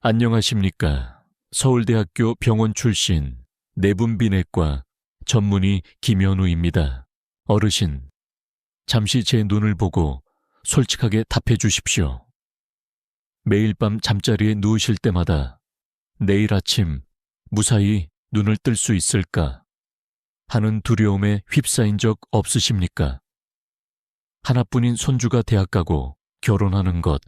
안녕하십니까. 서울대학교 병원 출신 내분비내과 전문의 김현우입니다. 어르신, 잠시 제 눈을 보고 솔직하게 답해 주십시오. 매일 밤 잠자리에 누우실 때마다 내일 아침 무사히 눈을 뜰 수 있을까 하는 두려움에 휩싸인 적 없으십니까? 하나뿐인 손주가 대학 가고 결혼하는 것,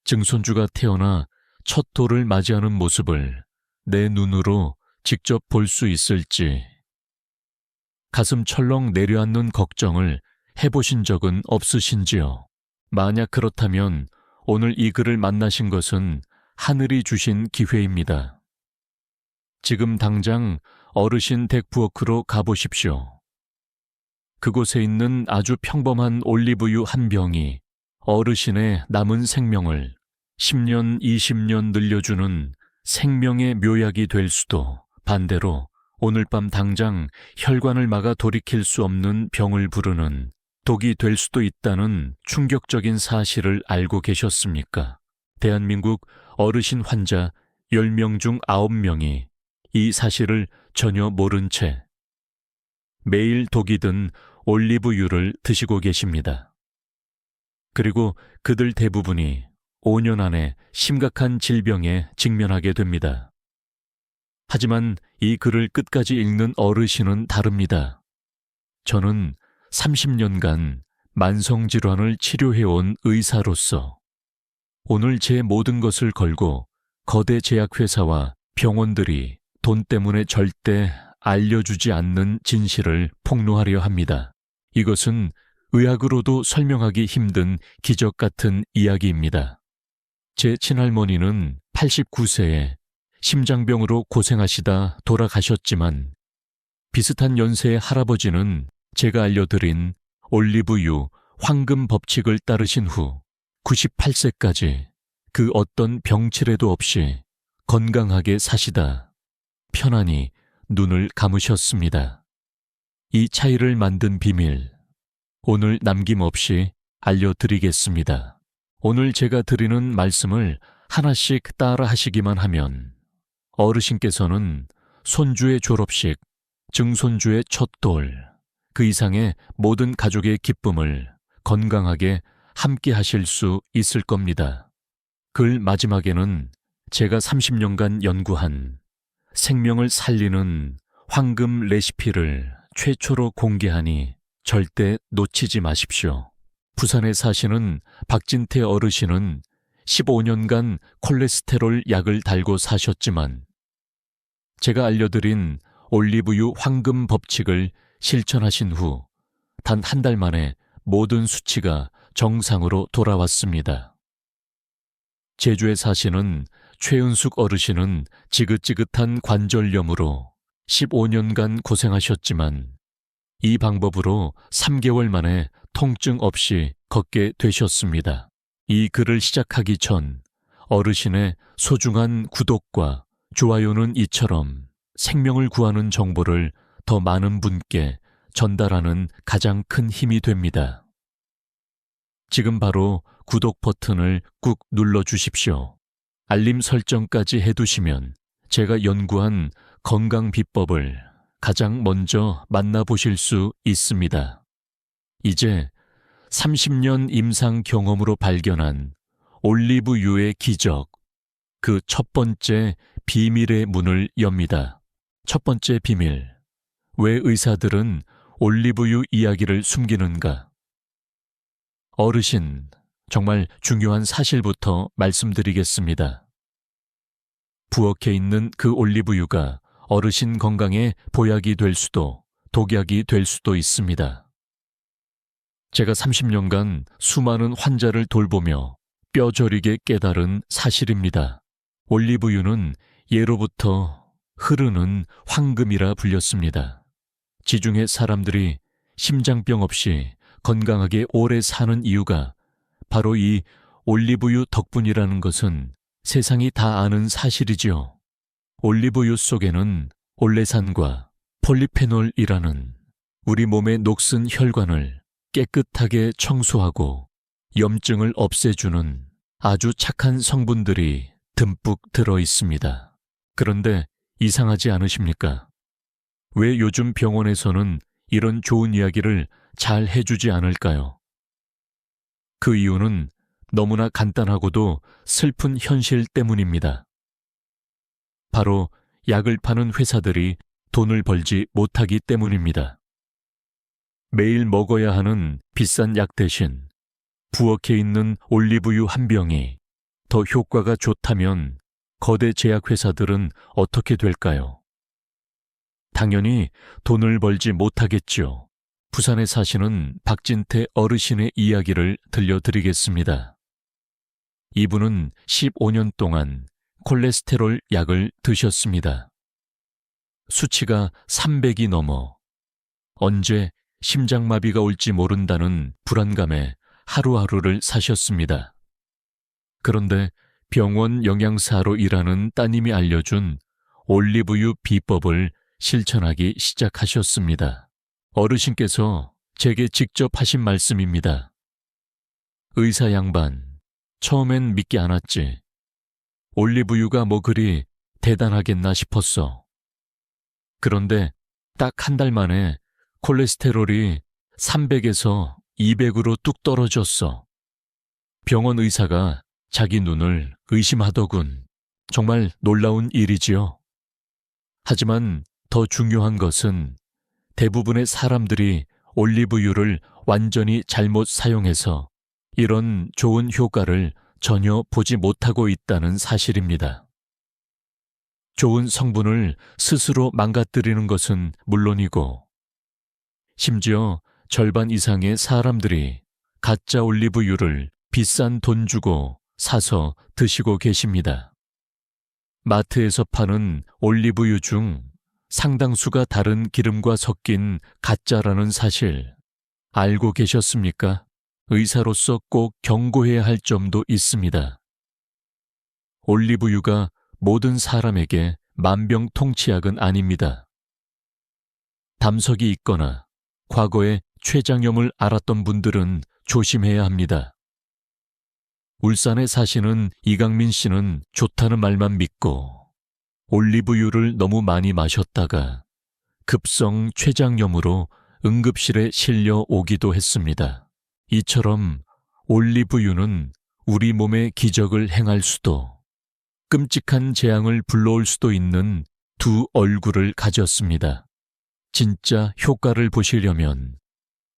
증손주가 태어나 첫 돌을 맞이하는 모습을 내 눈으로 직접 볼 수 있을지, 가슴 철렁 내려앉는 걱정을 해보신 적은 없으신지요? 만약 그렇다면 오늘 이 글을 만나신 것은 하늘이 주신 기회입니다. 지금 당장 어르신 덱부워크로 가보십시오. 그곳에 있는 아주 평범한 올리브유 한 병이 어르신의 남은 생명을 10년, 20년 늘려주는 생명의 묘약이 될 수도, 반대로 오늘 밤 당장 혈관을 막아 돌이킬 수 없는 병을 부르는 독이 될 수도 있다는 충격적인 사실을 알고 계셨습니까? 대한민국 어르신 환자 10명 중 9명이 이 사실을 전혀 모른 채 매일 독이 든 올리브유를 드시고 계십니다. 그리고 그들 대부분이 5년 안에 심각한 질병에 직면하게 됩니다. 하지만 이 글을 끝까지 읽는 어르신은 다릅니다. 저는 30년간 만성질환을 치료해온 의사로서 오늘 제 모든 것을 걸고 거대 제약회사와 병원들이 돈 때문에 절대 알려주지 않는 진실을 폭로하려 합니다. 이것은 의학으로도 설명하기 힘든 기적 같은 이야기입니다. 제 친할머니는 89세에 심장병으로 고생하시다 돌아가셨지만, 비슷한 연세의 할아버지는 제가 알려드린 올리브유 황금 법칙을 따르신 후 98세까지 그 어떤 병치레도 없이 건강하게 사시다 편안히 눈을 감으셨습니다. 이 차이를 만든 비밀, 오늘 남김없이 알려드리겠습니다. 오늘 제가 드리는 말씀을 하나씩 따라 하시기만 하면 어르신께서는 손주의 졸업식, 증손주의 첫 돌, 그 이상의 모든 가족의 기쁨을 건강하게 함께 하실 수 있을 겁니다. 글 마지막에는 제가 30년간 연구한 생명을 살리는 황금 레시피를 최초로 공개하니 절대 놓치지 마십시오. 부산에 사시는 박진태 어르신은 15년간 콜레스테롤 약을 달고 사셨지만, 제가 알려드린 올리브유 황금 법칙을 실천하신 후 단 한 달 만에 모든 수치가 정상으로 돌아왔습니다. 제주에 사시는 최은숙 어르신은 지긋지긋한 관절염으로 15년간 고생하셨지만 이 방법으로 3개월 만에 통증 없이 걷게 되셨습니다. 이 글을 시작하기 전 어르신의 소중한 구독과 좋아요는 이처럼 생명을 구하는 정보를 더 많은 분께 전달하는 가장 큰 힘이 됩니다. 지금 바로 구독 버튼을 꾹 눌러주십시오. 알림 설정까지 해두시면 제가 연구한 건강 비법을 가장 먼저 만나보실 수 있습니다. 이제 30년 임상 경험으로 발견한 올리브유의 기적, 그 첫 번째 비밀의 문을 엽니다. 첫 번째 비밀, 왜 의사들은 올리브유 이야기를 숨기는가? 어르신, 정말 중요한 사실부터 말씀드리겠습니다. 부엌에 있는 그 올리브유가 어르신 건강에 보약이 될 수도 독약이 될 수도 있습니다. 제가 30년간 수많은 환자를 돌보며 뼈저리게 깨달은 사실입니다. 올리브유는 예로부터 흐르는 황금이라 불렸습니다. 지중해 사람들이 심장병 없이 건강하게 오래 사는 이유가 바로 이 올리브유 덕분이라는 것은 세상이 다 아는 사실이지요. 올리브유 속에는 올레산과 폴리페놀이라는 우리 몸의 녹슨 혈관을 깨끗하게 청소하고 염증을 없애주는 아주 착한 성분들이 듬뿍 들어 있습니다. 그런데 이상하지 않으십니까? 왜 요즘 병원에서는 이런 좋은 이야기를 잘 해주지 않을까요? 그 이유는 너무나 간단하고도 슬픈 현실 때문입니다. 바로 약을 파는 회사들이 돈을 벌지 못하기 때문입니다. 매일 먹어야 하는 비싼 약 대신 부엌에 있는 올리브유 한 병이 더 효과가 좋다면 거대 제약회사들은 어떻게 될까요? 당연히 돈을 벌지 못하겠죠. 부산에 사시는 박진태 어르신의 이야기를 들려드리겠습니다. 이분은 15년 동안 콜레스테롤 약을 드셨습니다. 수치가 300이 넘어 언제 심장마비가 올지 모른다는 불안감에 하루하루를 사셨습니다. 그런데 병원 영양사로 일하는 따님이 알려준 올리브유 비법을 실천하기 시작하셨습니다. 어르신께서 제게 직접 하신 말씀입니다. 의사 양반, 처음엔 믿기 않았지. 올리브유가 뭐 그리 대단하겠나 싶었어. 그런데 딱 한 달 만에 콜레스테롤이 300에서 200으로 뚝 떨어졌어. 병원 의사가 자기 눈을 의심하더군. 정말 놀라운 일이지요. 하지만 더 중요한 것은 대부분의 사람들이 올리브유를 완전히 잘못 사용해서 이런 좋은 효과를 전혀 보지 못하고 있다는 사실입니다. 좋은 성분을 스스로 망가뜨리는 것은 물론이고 심지어 절반 이상의 사람들이 가짜 올리브유를 비싼 돈 주고 사서 드시고 계십니다. 마트에서 파는 올리브유 중 상당수가 다른 기름과 섞인 가짜라는 사실 알고 계셨습니까? 의사로서 꼭 경고해야 할 점도 있습니다. 올리브유가 모든 사람에게 만병통치약은 아닙니다. 담석이 있거나 과거에 췌장염을 앓았던 분들은 조심해야 합니다. 울산에 사시는 이강민 씨는 좋다는 말만 믿고 올리브유를 너무 많이 마셨다가 급성 췌장염으로 응급실에 실려 오기도 했습니다. 이처럼 올리브유는 우리 몸에 기적을 행할 수도 끔찍한 재앙을 불러올 수도 있는 두 얼굴을 가졌습니다. 진짜 효과를 보시려면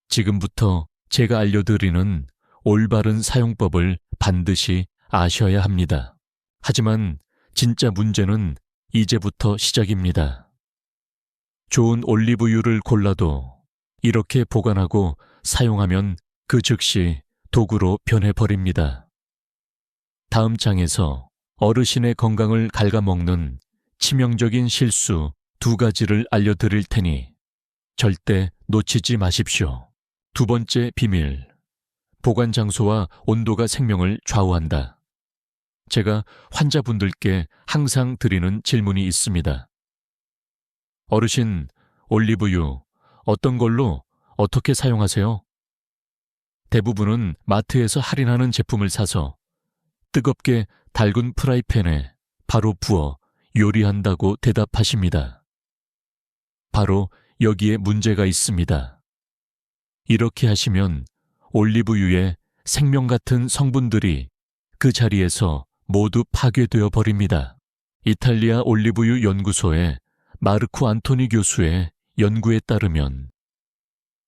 지금부터 제가 알려드리는 올바른 사용법을 반드시 아셔야 합니다. 하지만 진짜 문제는 이제부터 시작입니다. 좋은 올리브유를 골라도 이렇게 보관하고 사용하면 그 즉시 도구로 변해버립니다. 다음 장에서 어르신의 건강을 갉아먹는 치명적인 실수 2가지를 알려드릴 테니 절대 놓치지 마십시오. 두 번째 비밀, 보관 장소와 온도가 생명을 좌우한다. 제가 환자분들께 항상 드리는 질문이 있습니다. 어르신, 올리브유 어떤 걸로 어떻게 사용하세요? 대부분은 마트에서 할인하는 제품을 사서 뜨겁게 달군 프라이팬에 바로 부어 요리한다고 대답하십니다. 바로 여기에 문제가 있습니다. 이렇게 하시면 올리브유의 생명 같은 성분들이 그 자리에서 모두 파괴되어 버립니다. 이탈리아 올리브유 연구소의 마르코 안토니 교수의 연구에 따르면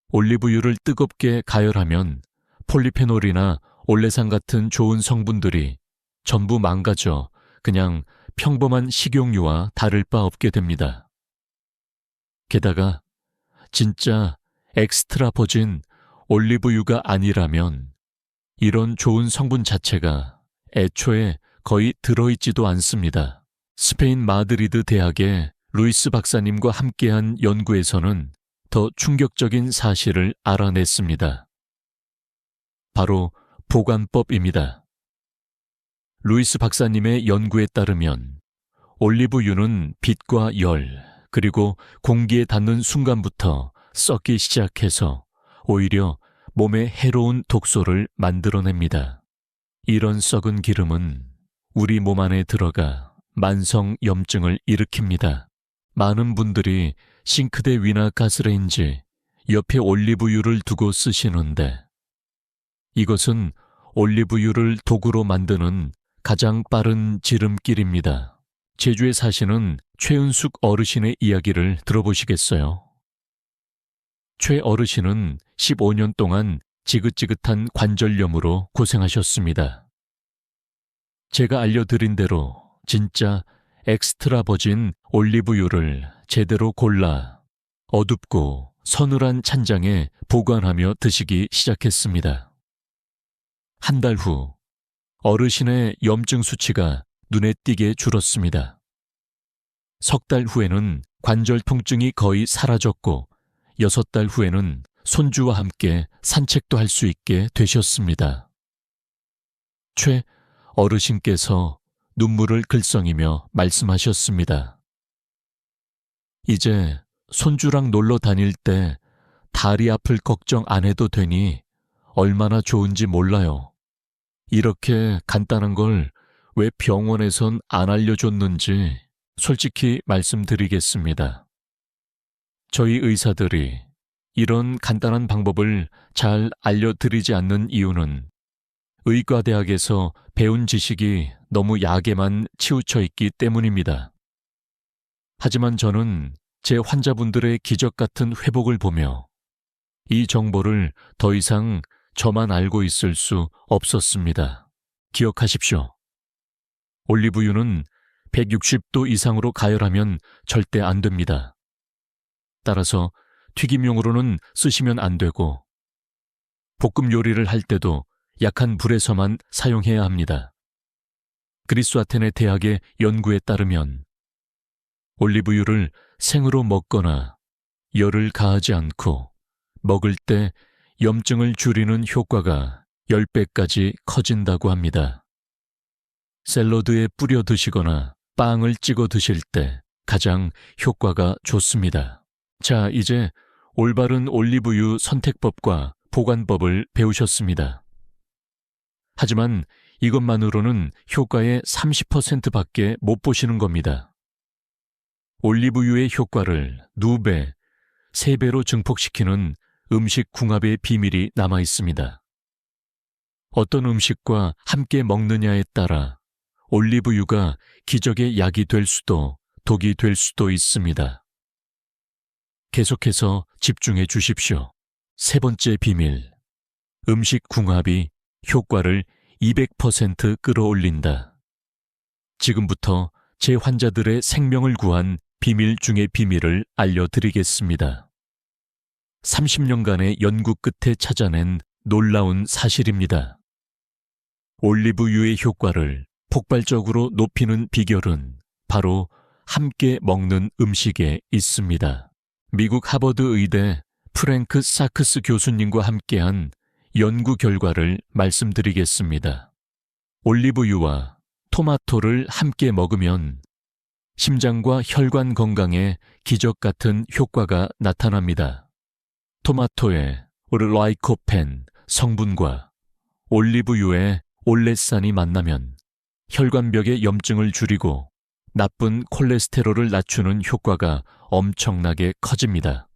올리브유를 뜨겁게 가열하면 폴리페놀이나 올레산 같은 좋은 성분들이 전부 망가져 그냥 평범한 식용유와 다를 바 없게 됩니다. 게다가 진짜 엑스트라 버진 올리브유가 아니라면 이런 좋은 성분 자체가 애초에 거의 들어있지도 않습니다. 스페인 마드리드 대학의 루이스 박사님과 함께한 연구에서는 더 충격적인 사실을 알아냈습니다. 바로 보관법입니다. 루이스 박사님의 연구에 따르면 올리브유는 빛과 열, 그리고 공기에 닿는 순간부터 썩기 시작해서 오히려 몸에 해로운 독소를 만들어냅니다. 이런 썩은 기름은 우리 몸 안에 들어가 만성 염증을 일으킵니다. 많은 분들이 싱크대 위나 가스레인지 옆에 올리브유를 두고 쓰시는데 이것은 올리브유를 도구로 만드는 가장 빠른 지름길입니다. 제주에 사시는 최은숙 어르신의 이야기를 들어보시겠어요? 최 어르신은 15년 동안 지긋지긋한 관절염으로 고생하셨습니다. 제가 알려드린 대로 진짜 엑스트라 버진 올리브유를 제대로 골라 어둡고 서늘한 찬장에 보관하며 드시기 시작했습니다. 한 달 후 어르신의 염증 수치가 눈에 띄게 줄었습니다. 석 달 후에는 관절 통증이 거의 사라졌고 6달 후에는 손주와 함께 산책도 할 수 있게 되셨습니다. 최 어르신께서 눈물을 글썽이며 말씀하셨습니다. 이제 손주랑 놀러 다닐 때 다리 아플 걱정 안 해도 되니 얼마나 좋은지 몰라요. 이렇게 간단한 걸 왜 병원에선 안 알려줬는지 솔직히 말씀드리겠습니다. 저희 의사들이 이런 간단한 방법을 잘 알려드리지 않는 이유는 의과대학에서 배운 지식이 너무 약에만 치우쳐 있기 때문입니다. 하지만 저는 제 환자분들의 기적 같은 회복을 보며 이 정보를 더 이상 저만 알고 있을 수 없었습니다. 기억하십시오. 올리브유는 160도 이상으로 가열하면 절대 안 됩니다. 따라서 튀김용으로는 쓰시면 안 되고 볶음 요리를 할 때도 약한 불에서만 사용해야 합니다. 그리스 아테네 대학의 연구에 따르면 올리브유를 생으로 먹거나 열을 가하지 않고 먹을 때 염증을 줄이는 효과가 10배까지 커진다고 합니다. 샐러드에 뿌려 드시거나 빵을 찍어 드실 때 가장 효과가 좋습니다. 자, 이제 올바른 올리브유 선택법과 보관법을 배우셨습니다. 하지만 이것만으로는 효과의 30%밖에 못 보시는 겁니다. 올리브유의 효과를 2배, 3배로 증폭시키는 음식 궁합의 비밀이 남아 있습니다. 어떤 음식과 함께 먹느냐에 따라 올리브유가 기적의 약이 될 수도 독이 될 수도 있습니다. 계속해서 집중해 주십시오. 3번째 비밀. 음식 궁합이 효과를 200% 끌어올린다. 지금부터 제 환자들의 생명을 구한 비밀 중의 비밀을 알려드리겠습니다. 30년간의 연구 끝에 찾아낸 놀라운 사실입니다. 올리브유의 효과를 폭발적으로 높이는 비결은 바로 함께 먹는 음식에 있습니다. 미국 하버드 의대 프랭크 사크스 교수님과 함께한 연구 결과를 말씀드리겠습니다. 올리브유와 토마토를 함께 먹으면 심장과 혈관 건강에 기적 같은 효과가 나타납니다. 토마토의 라이코펜 성분과 올리브유의 올레산이 만나면 혈관벽의 염증을 줄이고 나쁜 콜레스테롤을 낮추는 효과가 엄청나게 커집니다.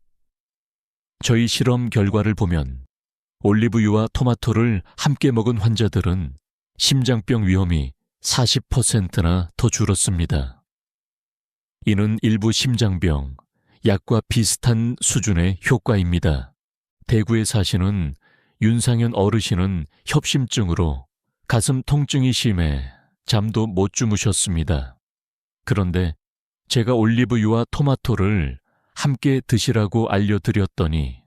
저희 실험 결과를 보면 올리브유와 토마토를 함께 먹은 환자들은 심장병 위험이 40%나 더 줄었습니다. 이는 일부 심장병, 약과 비슷한 수준의 효과입니다. 대구에 사시는 윤상현 어르신은 협심증으로 가슴 통증이 심해 잠도 못 주무셨습니다. 그런데 제가 올리브유와 토마토를 함께 드시라고 알려드렸더니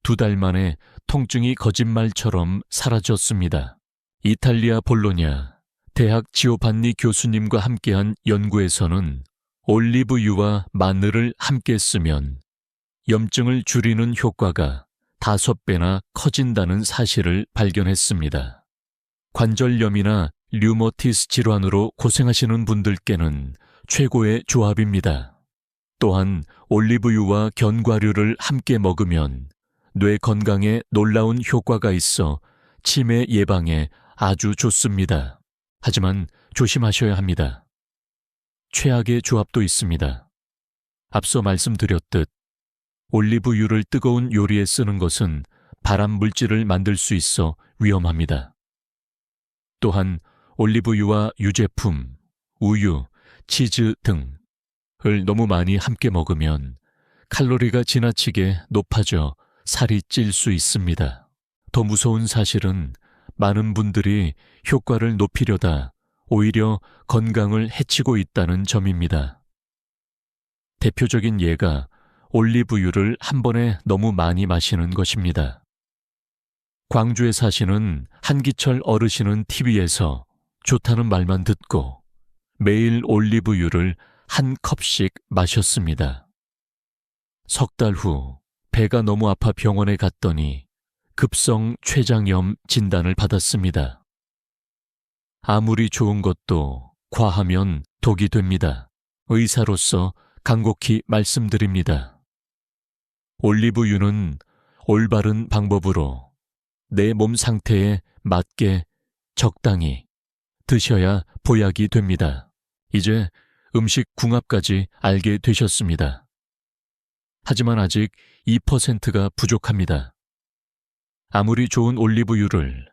2달 만에 통증이 거짓말처럼 사라졌습니다. 이탈리아 볼로냐 대학 지오반니 교수님과 함께한 연구에서는 올리브유와 마늘을 함께 쓰면 염증을 줄이는 효과가 5배나 커진다는 사실을 발견했습니다. 관절염이나 류머티스 질환으로 고생하시는 분들께는 최고의 조합입니다. 또한 올리브유와 견과류를 함께 먹으면 뇌 건강에 놀라운 효과가 있어 치매 예방에 아주 좋습니다. 하지만 조심하셔야 합니다. 최악의 조합도 있습니다. 앞서 말씀드렸듯 올리브유를 뜨거운 요리에 쓰는 것은 발암 물질을 만들 수 있어 위험합니다. 또한 올리브유와 유제품, 우유, 치즈 등을 너무 많이 함께 먹으면 칼로리가 지나치게 높아져 살이 찔 수 있습니다. 더 무서운 사실은 많은 분들이 효과를 높이려다 오히려 건강을 해치고 있다는 점입니다. 대표적인 예가 올리브유를 한 번에 너무 많이 마시는 것입니다. 광주에 사시는 한기철 어르신은 TV에서 좋다는 말만 듣고 매일 올리브유를 한 컵씩 마셨습니다. 석 달 후 배가 너무 아파 병원에 갔더니 급성 췌장염 진단을 받았습니다. 아무리 좋은 것도 과하면 독이 됩니다. 의사로서 간곡히 말씀드립니다. 올리브유는 올바른 방법으로 내 몸 상태에 맞게 적당히 드셔야 보약이 됩니다. 이제 음식 궁합까지 알게 되셨습니다. 하지만 아직 2%가 부족합니다. 아무리 좋은 올리브유를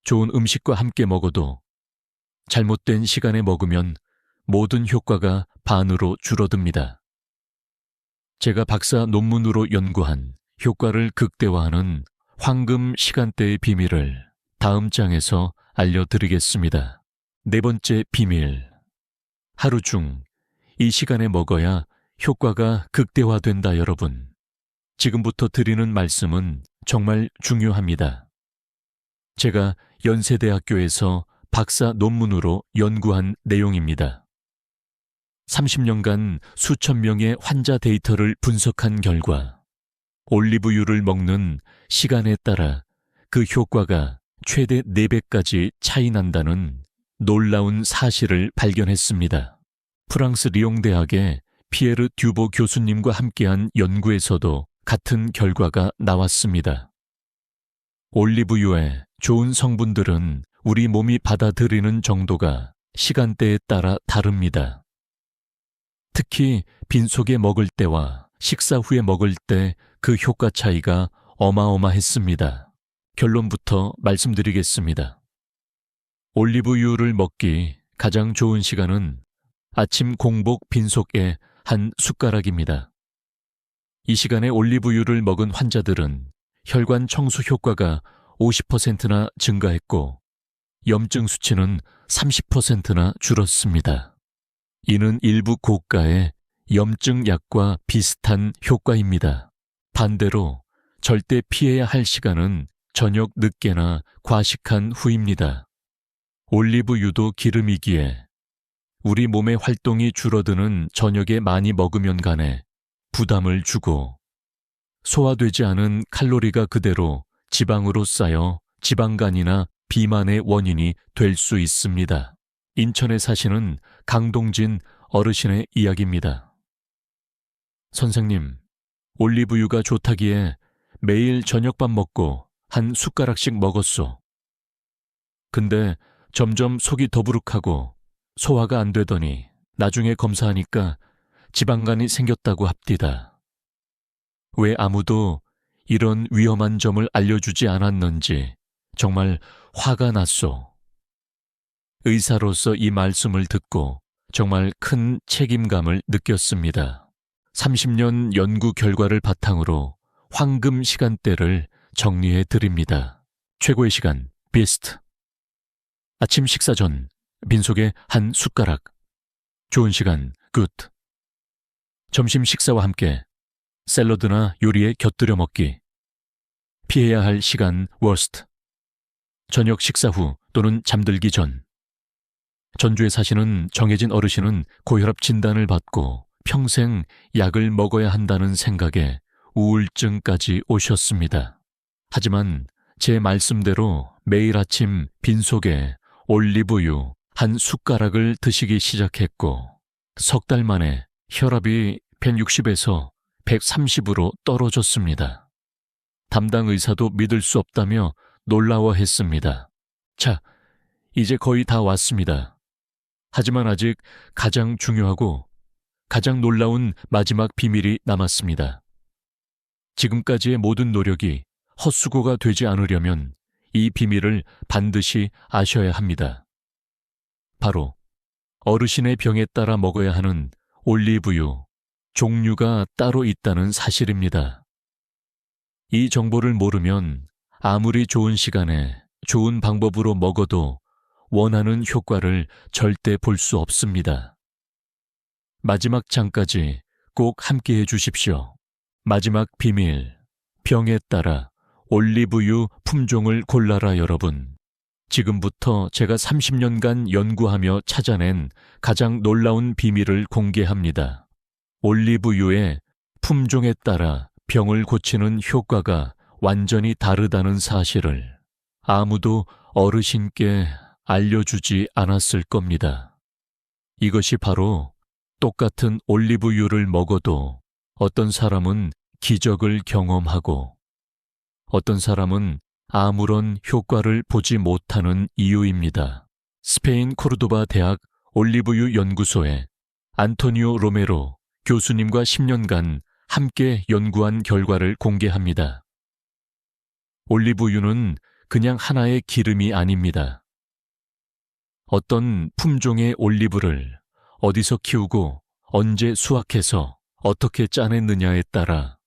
좋은 음식과 함께 먹어도 잘못된 시간에 먹으면 모든 효과가 반으로 줄어듭니다. 제가 박사 논문으로 연구한 효과를 극대화하는 황금 시간대의 비밀을 다음 장에서 알려드리겠습니다. 네 번째 비밀. 하루 중 이 시간에 먹어야 효과가 극대화된다 여러분. 지금부터 드리는 말씀은 정말 중요합니다. 제가 연세대학교에서 박사 논문으로 연구한 내용입니다. 30년간 수천 명의 환자 데이터를 분석한 결과 올리브유를 먹는 시간에 따라 그 효과가 최대 4배까지 차이 난다는 놀라운 사실을 발견했습니다. 프랑스 리옹 대학의 피에르 듀보 교수님과 함께한 연구에서도 같은 결과가 나왔습니다. 올리브유의 좋은 성분들은 우리 몸이 받아들이는 정도가 시간대에 따라 다릅니다. 특히 빈속에 먹을 때와 식사 후에 먹을 때 그 효과 차이가 어마어마했습니다. 결론부터 말씀드리겠습니다. 올리브유를 먹기 가장 좋은 시간은 아침 공복 빈속에 한 숟가락입니다. 이 시간에 올리브유를 먹은 환자들은 혈관 청소 효과가 50%나 증가했고 염증 수치는 30%나 줄었습니다. 이는 일부 고가의 염증 약과 비슷한 효과입니다. 반대로 절대 피해야 할 시간은 저녁 늦게나 과식한 후입니다. 올리브유도 기름이기에 우리 몸의 활동이 줄어드는 저녁에 많이 먹으면 간에 부담을 주고 소화되지 않은 칼로리가 그대로 지방으로 쌓여 지방간이나 비만의 원인이 될 수 있습니다. 인천에 사시는 강동진 어르신의 이야기입니다. 선생님, 올리브유가 좋다기에 매일 저녁밥 먹고 한 숟가락씩 먹었소. 근데 점점 속이 더부룩하고 소화가 안 되더니 나중에 검사하니까 지방간이 생겼다고 합디다. 왜 아무도 이런 위험한 점을 알려주지 않았는지 정말 화가 났소. 의사로서 이 말씀을 듣고 정말 큰 책임감을 느꼈습니다. 30년 연구 결과를 바탕으로 황금 시간대를 정리해 드립니다. 최고의 시간, 비스트. 아침 식사 전 빈속에 한 숟가락. 좋은 시간, 굿. 점심 식사와 함께 샐러드나 요리에 곁들여 먹기. 피해야 할 시간, 워스트. 저녁 식사 후 또는 잠들기 전. 전주에 사시는 정혜진 어르신은 고혈압 진단을 받고 평생 약을 먹어야 한다는 생각에 우울증까지 오셨습니다. 하지만 제 말씀대로 매일 아침 빈속에 올리브유 한 숟가락을 드시기 시작했고 석 달 만에 혈압이 160에서 130으로 떨어졌습니다. 담당 의사도 믿을 수 없다며 놀라워했습니다. 자, 이제 거의 다 왔습니다. 하지만 아직 가장 중요하고 가장 놀라운 마지막 비밀이 남았습니다. 지금까지의 모든 노력이 헛수고가 되지 않으려면 이 비밀을 반드시 아셔야 합니다. 바로 어르신의 병에 따라 먹어야 하는 올리브유, 종류가 따로 있다는 사실입니다. 이 정보를 모르면 아무리 좋은 시간에 좋은 방법으로 먹어도 원하는 효과를 절대 볼 수 없습니다. 마지막 장까지 꼭 함께 해 주십시오. 마지막 비밀, 병에 따라 올리브유 품종을 골라라 여러분. 지금부터 제가 30년간 연구하며 찾아낸 가장 놀라운 비밀을 공개합니다. 올리브유의 품종에 따라 병을 고치는 효과가 완전히 다르다는 사실을 아무도 어르신께 알려주지 않았을 겁니다. 이것이 바로 똑같은 올리브유를 먹어도 어떤 사람은 기적을 경험하고 어떤 사람은 아무런 효과를 보지 못하는 이유입니다. 스페인 코르도바 대학 올리브유 연구소의 안토니오 로메로 교수님과 10년간 함께 연구한 결과를 공개합니다. 올리브유는 그냥 하나의 기름이 아닙니다. 어떤 품종의 올리브를 어디서 키우고 언제 수확해서 어떻게 짜냈느냐에 따라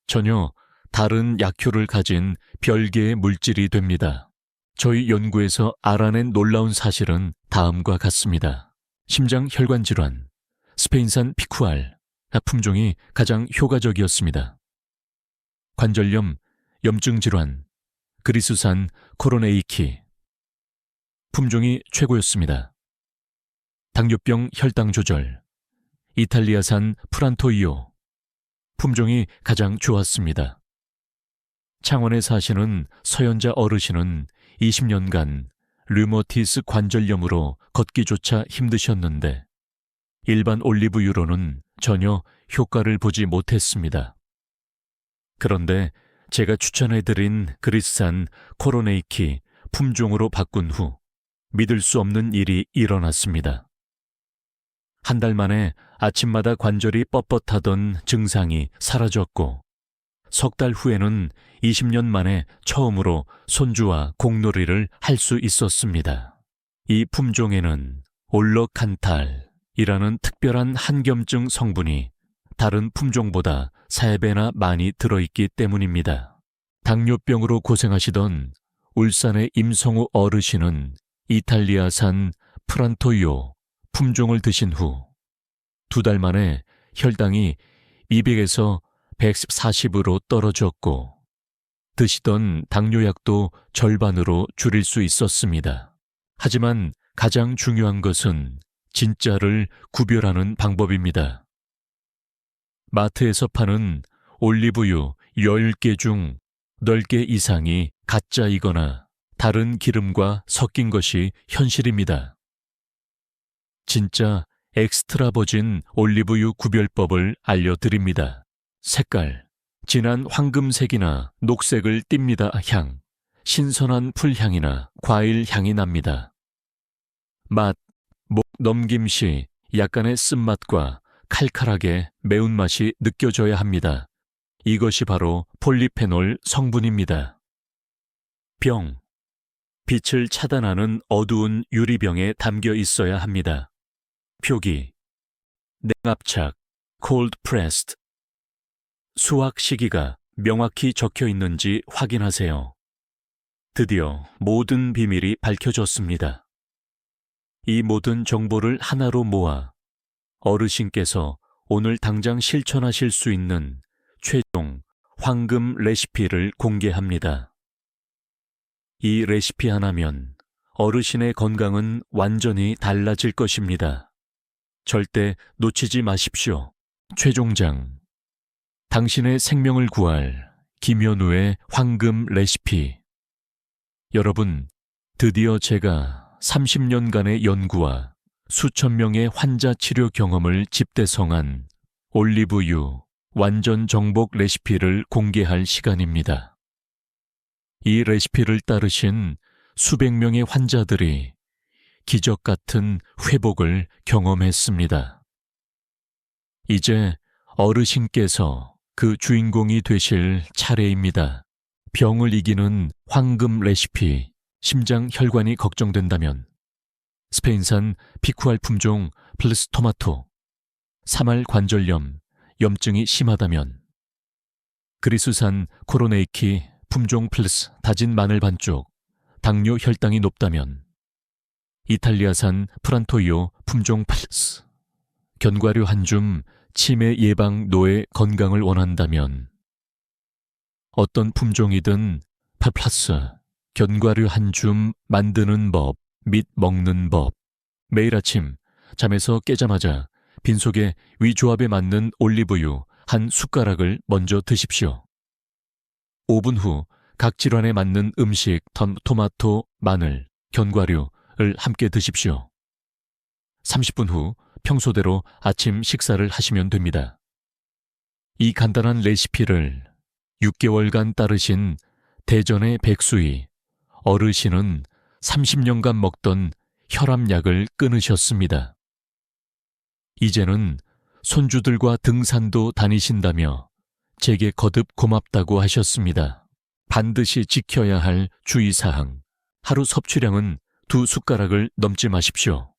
전혀 다른 약효를 가진 별개의 물질이 됩니다. 저희 연구에서 알아낸 놀라운 사실은 다음과 같습니다. 심장혈관 질환, 스페인산 피쿠알 품종이 가장 효과적이었습니다. 관절염, 염증 질환, 그리스산 코로네이키 품종이 최고였습니다. 당뇨병 혈당 조절, 이탈리아산 프란토이오 품종이 가장 좋았습니다. 창원에 사시는 서연자 어르신은 20년간 류머티스 관절염으로 걷기조차 힘드셨는데 일반 올리브유로는 전혀 효과를 보지 못했습니다. 그런데 제가 추천해드린 그리스산 코로네이키 품종으로 바꾼 후 믿을 수 없는 일이 일어났습니다. 한 달 만에 아침마다 관절이 뻣뻣하던 증상이 사라졌고 석 달 후에는 20년 만에 처음으로 손주와 공놀이를 할 수 있었습니다. 이 품종에는 올러칸탈이라는 특별한 한겸증 성분이 다른 품종보다 3배나 많이 들어있기 때문입니다. 당뇨병으로 고생하시던 울산의 임성우 어르신은 이탈리아산 프란토이오 품종을 드신 후 2달 만에 혈당이 200에서 140으로 떨어졌고 드시던 당뇨약도 절반으로 줄일 수 있었습니다. 하지만 가장 중요한 것은 진짜를 구별하는 방법입니다. 마트에서 파는 올리브유 10개 중 10개 이상이 가짜이거나 다른 기름과 섞인 것이 현실입니다. 진짜 엑스트라 버진 올리브유 구별법을 알려드립니다. 색깔, 진한 황금색이나 녹색을 띱니다. 향, 신선한 풀향이나 과일 향이 납니다. 맛, 목 넘김 시 약간의 쓴맛과 칼칼하게 매운맛이 느껴져야 합니다. 이것이 바로 폴리페놀 성분입니다. 병, 빛을 차단하는 어두운 유리병에 담겨 있어야 합니다. 표기, 냉압착, cold pressed. 수확 시기가 명확히 적혀 있는지 확인하세요. 드디어 모든 비밀이 밝혀졌습니다. 이 모든 정보를 하나로 모아 어르신께서 오늘 당장 실천하실 수 있는 최종 황금 레시피를 공개합니다. 이 레시피 하나면 어르신의 건강은 완전히 달라질 것입니다. 절대 놓치지 마십시오. 최종장, 당신의 생명을 구할 김현우의 황금 레시피. 여러분, 드디어 제가 30년간의 연구와 수천 명의 환자 치료 경험을 집대성한 올리브유 완전 정복 레시피를 공개할 시간입니다. 이 레시피를 따르신 수백 명의 환자들이 기적 같은 회복을 경험했습니다. 이제 어르신께서 그 주인공이 되실 차례입니다. 병을 이기는 황금 레시피, 심장 혈관이 걱정된다면 스페인산 피쿠알 품종 플러스 토마토, 사말 관절염, 염증이 심하다면 그리스산 코로네이키 품종 플러스 다진 마늘 반쪽, 당뇨 혈당이 높다면 이탈리아산 프란토이오 품종 플러스 견과류 한 줌 치매 예방 노예 건강을 원한다면 어떤 품종이든 플러스 견과류 한 줌 만드는 법 및 먹는 법. 매일 아침 잠에서 깨자마자 빈속에 위조합에 맞는 올리브유 한 숟가락을 먼저 드십시오. 5분 후 각 질환에 맞는 음식 토마토, 마늘, 견과류를 함께 드십시오. 30분 후 평소대로 아침 식사를 하시면 됩니다. 이 간단한 레시피를 6개월간 따르신 대전의 백수희 어르신은 30년간 먹던 혈압약을 끊으셨습니다. 이제는 손주들과 등산도 다니신다며 제게 거듭 고맙다고 하셨습니다. 반드시 지켜야 할 주의사항. 하루 섭취량은 2숟가락을 넘지 마십시오.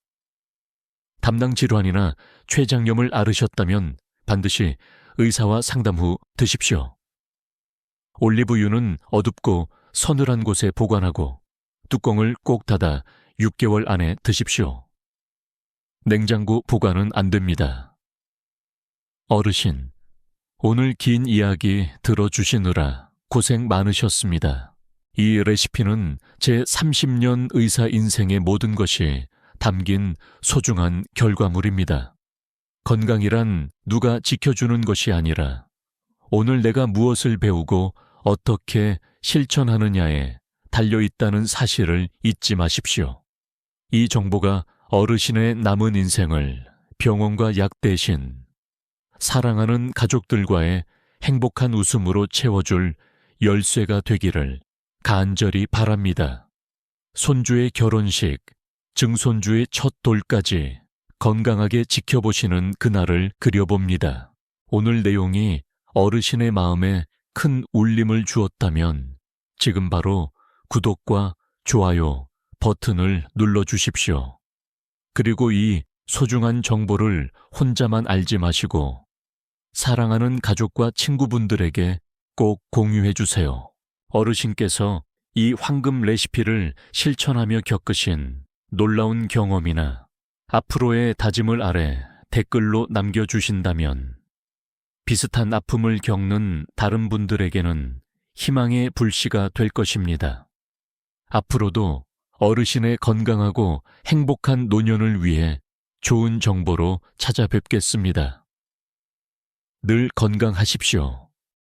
담낭 질환이나 췌장염을 앓으셨다면 반드시 의사와 상담 후 드십시오. 올리브유는 어둡고 서늘한 곳에 보관하고 뚜껑을 꼭 닫아 6개월 안에 드십시오. 냉장고 보관은 안 됩니다. 어르신, 오늘 긴 이야기 들어주시느라 고생 많으셨습니다. 이 레시피는 제 30년 의사 인생의 모든 것이 담긴 소중한 결과물입니다. 건강이란 누가 지켜주는 것이 아니라 오늘 내가 무엇을 배우고 어떻게 실천하느냐에 달려있다는 사실을 잊지 마십시오. 이 정보가 어르신의 남은 인생을 병원과 약 대신 사랑하는 가족들과의 행복한 웃음으로 채워줄 열쇠가 되기를 간절히 바랍니다. 손주의 결혼식, 증손주의 첫 돌까지 건강하게 지켜보시는 그날을 그려봅니다. 오늘 내용이 어르신의 마음에 큰 울림을 주었다면 지금 바로 구독과 좋아요 버튼을 눌러주십시오. 그리고 이 소중한 정보를 혼자만 알지 마시고 사랑하는 가족과 친구분들에게 꼭 공유해 주세요. 어르신께서 이 황금 레시피를 실천하며 겪으신 놀라운 경험이나 앞으로의 다짐을 아래 댓글로 남겨주신다면 비슷한 아픔을 겪는 다른 분들에게는 희망의 불씨가 될 것입니다. 앞으로도 어르신의 건강하고 행복한 노년을 위해 좋은 정보로 찾아뵙겠습니다. 늘 건강하십시오.